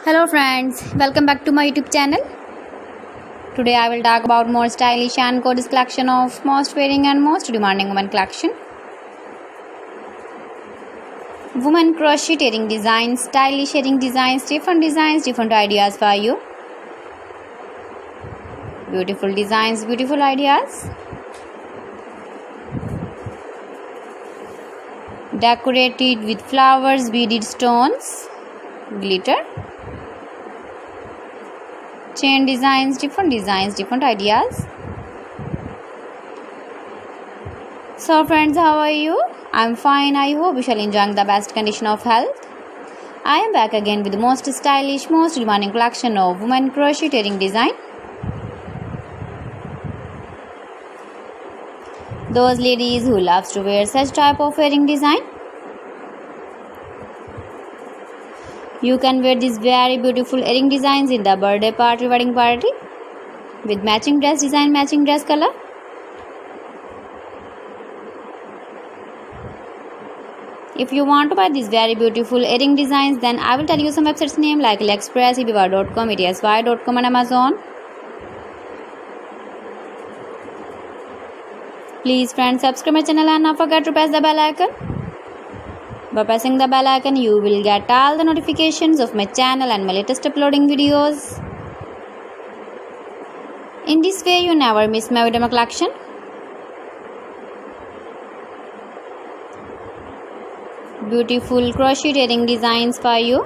Hello friends, welcome back to my YouTube channel. Today I will talk about more stylish and gorgeous collection of most wearing and most demanding women collection. Women crocheting designs, stylish shading designs, different ideas for you. Beautiful designs, beautiful ideas. Decorated with flowers, beaded stones, glitter. Chain designs, different ideas. So friends, how are you? I'm fine. I hope you shall enjoy the best condition of health. I am back again with the most stylish, most demanding collection of women crocheting design. Those ladies who loves to wear such type of wearing design. You can wear these very beautiful earring designs in the birthday party, wedding party with matching dress design, matching dress color. If you want to buy these very beautiful earring designs, then I will tell you some websites name like AliExpress, eBay.com, ETSY.com and Amazon. Please friends, subscribe my channel and not forget to press the bell icon. By pressing the bell icon, you will get all the notifications of my channel and my latest uploading videos. In this way, you never miss my video collection. Beautiful crocheting designs for you.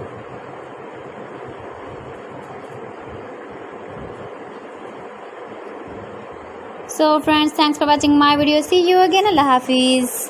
So friends, thanks for watching my video. See you again. Allah Hafiz.